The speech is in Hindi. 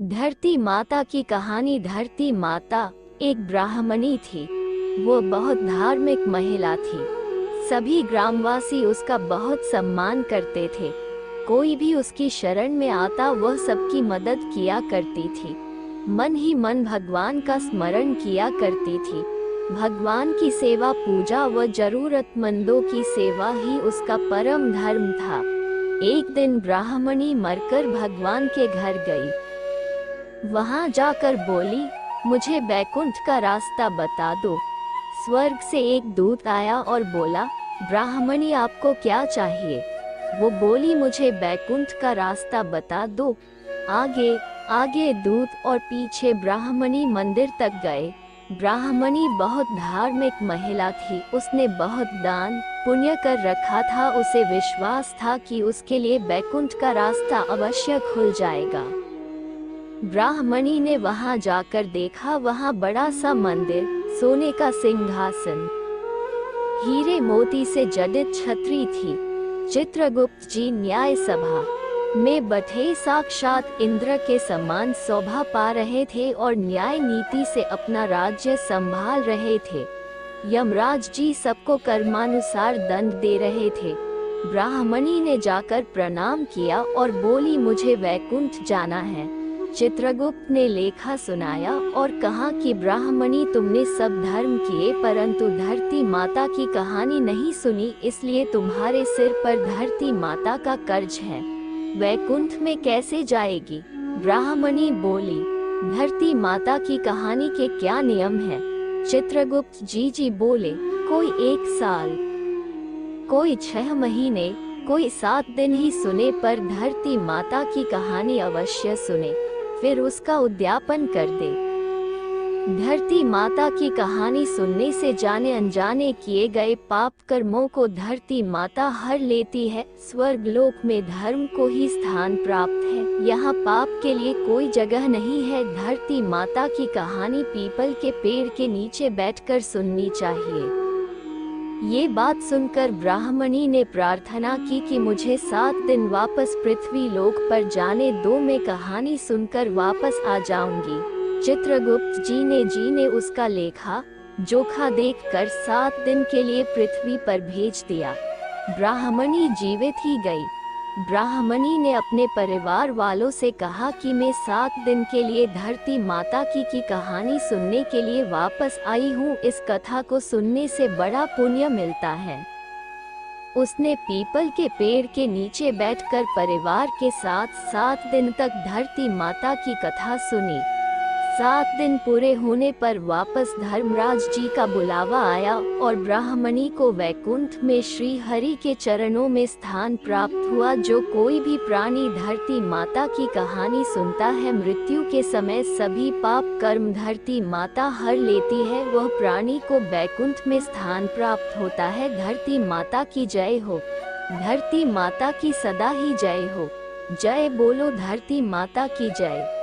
धरती माता की कहानी। धरती माता एक ब्राह्मणी थी। वो बहुत धार्मिक महिला थी। सभी ग्रामवासी उसका बहुत सम्मान करते थे। कोई भी उसकी शरण में आता वह सबकी मदद किया करती थी। मन ही मन भगवान का स्मरण किया करती थी। भगवान की सेवा, पूजा व जरूरतमंदों की सेवा ही उसका परम धर्म था। एक दिन ब्राह्मणी मरकर भगवान के घर गई। वहां जाकर बोली, मुझे बैकुंठ का रास्ता बता दो। स्वर्ग से एक दूत आया और बोला, ब्राह्मणी आपको क्या चाहिए? वो बोली, मुझे बैकुंठ का रास्ता बता दो। आगे आगे दूत और पीछे ब्राह्मणी मंदिर तक गए। ब्राह्मणी बहुत धार्मिक महिला थी। उसने बहुत दान पुण्य कर रखा था। उसे विश्वास था कि उसके लिए बैकुंठ का रास्ता अवश्य खुल जाएगा। ब्राह्मणी ने वहां जाकर देखा, वहां बड़ा सा मंदिर, सोने का सिंहासन, हीरे मोती से जडित छतरी थी। चित्रगुप्त जी न्याय सभा में बैठे साक्षात इंद्र के समान शोभा पा रहे थे और न्याय नीति से अपना राज्य संभाल रहे थे। यमराज जी सबको कर्मानुसार दंड दे रहे थे। ब्राह्मणी ने जाकर प्रणाम किया और बोली, मुझे वैकुंठ जाना है। चित्रगुप्त ने लेखा सुनाया और कहा कि ब्राह्मणी, तुमने सब धर्म किए परंतु धरती माता की कहानी नहीं सुनी, इसलिए तुम्हारे सिर पर धरती माता का कर्ज है। वैकुंठ में कैसे जाएगी? ब्राह्मणी बोली, धरती माता की कहानी के क्या नियम है? चित्रगुप्त जी बोले, कोई 1 साल, कोई 6 महीने, कोई 7 दिन ही सुने, पर धरती माता की कहानी अवश्य सुने, फिर उसका उद्यापन कर दे। धरती माता की कहानी सुनने से जाने अनजाने किए गए पाप कर्मों को धरती माता हर लेती है। स्वर्ग लोक में धर्म को ही स्थान प्राप्त है। यहाँ पाप के लिए कोई जगह नहीं है। धरती माता की कहानी पीपल के पेड़ के नीचे बैठकर सुननी चाहिए। ये बात सुनकर ब्राह्मणी ने प्रार्थना की कि मुझे 7 दिन वापस पृथ्वी लोक पर जाने दो, मैं कहानी सुनकर वापस आ जाऊंगी। चित्रगुप्त जी ने उसका लेखा जोखा देखकर 7 दिन के लिए पृथ्वी पर भेज दिया। ब्राह्मणी जीवित ही गई। ब्राह्मणी ने अपने परिवार वालों से कहा कि मैं 7 दिन के लिए धरती माता की कहानी सुनने के लिए वापस आई हूँ। इस कथा को सुनने से बड़ा पुण्य मिलता है। उसने पीपल के पेड़ के नीचे बैठकर परिवार के साथ 7 दिन तक धरती माता की कथा सुनी। 7 दिन पूरे होने पर वापस धर्मराज जी का बुलावा आया और ब्राह्मणी को वैकुंठ में श्री हरि के चरणों में स्थान प्राप्त हुआ। जो कोई भी प्राणी धरती माता की कहानी सुनता है, मृत्यु के समय सभी पाप कर्म धरती माता हर लेती है। वह प्राणी को वैकुंठ में स्थान प्राप्त होता है। धरती माता की जय हो। धरती माता की सदा ही जय हो। जय बोलो धरती माता की जय।